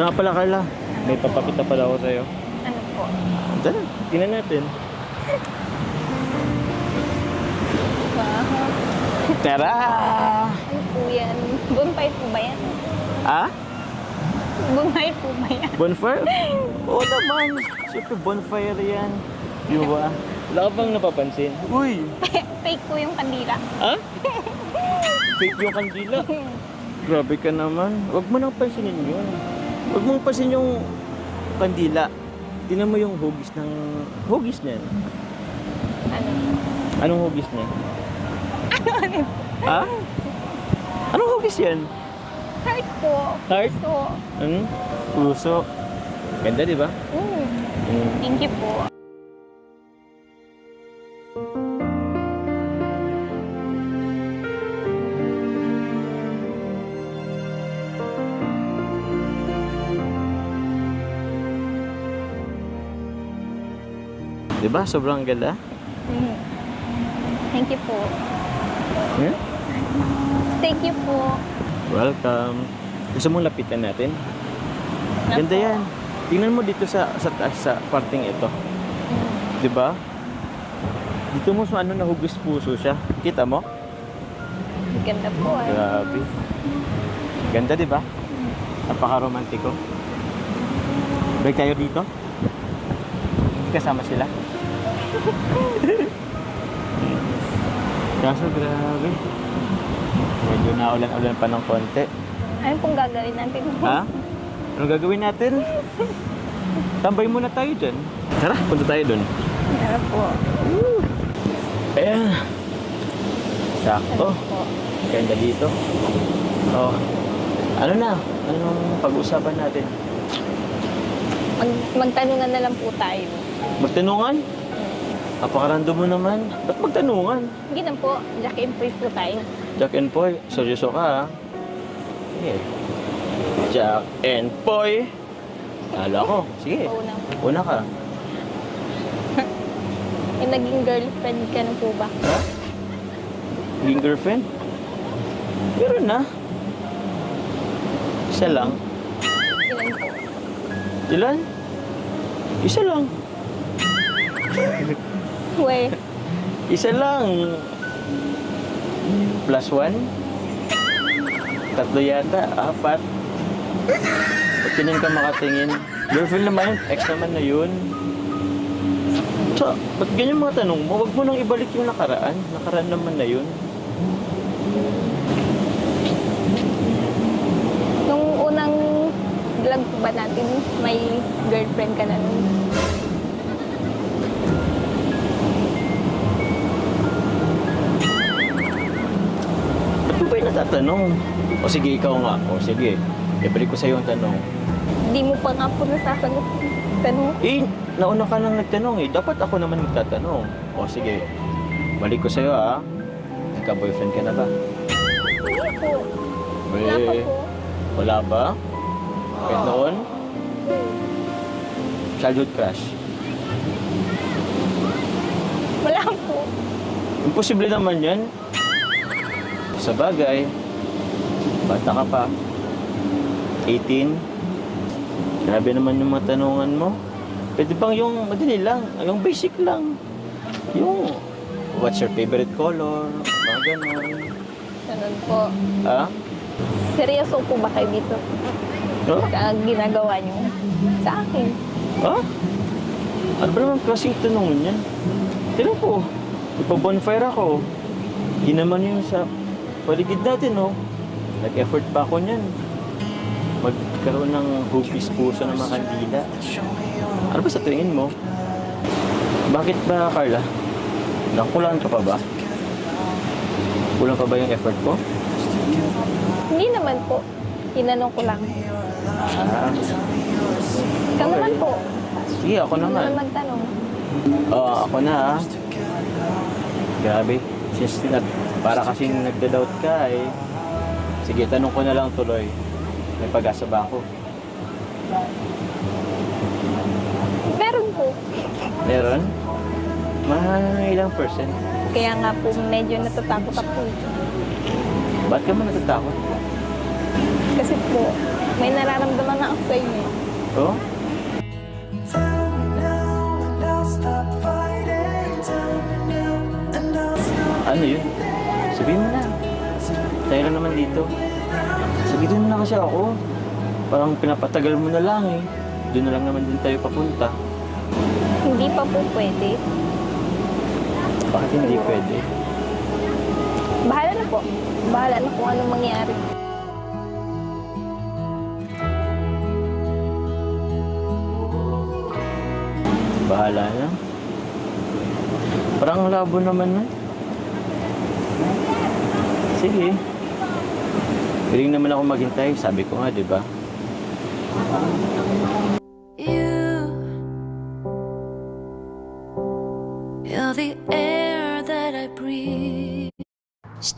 Siya nga pala, Carla. May papakita pala ako sa'yo. Ano po? Tara, tingnan natin. Wow. Tara! Ano po yan? Bonfire po ba yan? Ah? Bonfire po ba yan? Bonfire? Oo naman. Siyempre, bonfire yan. Di ba? Wala ka bang napapansin? Uy! Fake po yung kandila. Ha? Fake yung kandila. Grabe ka naman. Huwag mo nang pansinin yun. Huwag mong pansin yung kandila. Tingnan mo yung hugis ng... Hugis niyan. Ano? Anong hugis niya? Ha? Anong hugis yan? Heart po. Heart? So, Puso. Ganda, di ba? thank you po. Di ba? Sobrang ganda. Thank you po. Yeah? Thank you po. Welcome. Gusto mong lapitan natin? Ano Ganda po? yan. Tingnan mo dito sa taas, sa parting ito. Di ba? Dito mo sa ano nahugis puso siya. Kita mo? Ganda po eh. Grabe. Ganda, di ba? Napaka-romantiko. Break tayo dito? Kasama sila? Kaso grabe. Medyo naulan-ulan pa ng konti. Ano pong gagawin natin? Ha? Anong gagawin natin? Tambay muna tayo dyan. Tara, punta tayo dun. Ano po? Ayan. Sakto. Ano po? Ganda dito. Oh. Ano na? Anong pag-usapan natin? Magtanungan na lang po tayo. Magtanungan? Napakarando mo naman. Ba't magtanungan? Hindi na po. Jack and Priest po tayo. Jack and Poy, seryoso ka ha? Sige. Jack and Poy. Kala ko. Sige. Una. Una ka. Eh, naging girlfriend ka na po ba? Ha? Naging girlfriend? Meron na. Isa lang. Ilan po? Ilan? Isa lang. We. Isa lang. Plus one? Tatlo yata. Apat. Ba't ganyan ka makatingin? Girlfriend naman yun. Ex naman na yun. So, ba't ganyan mga tanong mo? Huwag mo nang ibalik yung nakaraan. Nakaraan naman na yun. Nung unang vlog ba natin, may girlfriend ka na nun? Ba't mo ba yung natatanong? O sige, ikaw nga. O sige, ibalik ko sa'yo ang tanong. Di mo pa nga po nasasagot. Tanong. Eh, nauna ka nang nagtanong eh. Dapat ako naman magtatanong. O sige, balik ko sa'yo ah. Nagka-boyfriend ka na ba? Hindi po. Wala pa po. Wala ba? Kahit noon? Childhood crush? Wala po. Imposible naman yan. Sa bagay, bata ka pa. 18. Grabe naman yung mga tanungan mo. Pwede bang yung madali lang, yung basic lang. Yung, what's your favorite color? Mga ganon. Ganun po. Ha? Seryoso po ba kayo dito? Huh? Sa ginagawa niyo? Sa akin. Ha? Ano ba naman klaseng tanong yan? Tignan ko, ipa-bonfire ako. Di naman yung sa paligid natin, no? Nag-effort pa ako niyan. Magkaroon ng hugis puso ng mga kandila. Ano ba sa tingin mo? Bakit ba, Carla? Nakulang ka pa ba? Kulang pa ba yung effort ko? Hindi naman po. Tinanong ko lang. Ah, Ikaw naman po. sige, ako Ano naman. naman magtanong? Ako na ah. Grabe. Para kasing nagda-doubt ka eh. Sige, tanong ko na lang tuloy. May pag-asa ba ako? Meron po. Meron? Mga ilang percent? Kaya nga po medyo natatakot ako. Ba't ka mo natatakot? Kasi po, May nararamdaman na ako sa inyo. Oh? Tell me now and I'll stop fighting. Tell me now and I'll stop. Ano yun? Sabihin mo na. Tayo lang naman dito. Sabihin mo na kasi ako. Parang pinapatagal mo na lang eh. Doon na lang naman din tayo papunta. Hindi pa po pwede. Bakit hindi pwede? Bahala na po. Bahala na kung anong mangyari. Bahala na. Parang labo naman na. Sige. Willing naman ako maghintay. Sabi ko nga, di ba?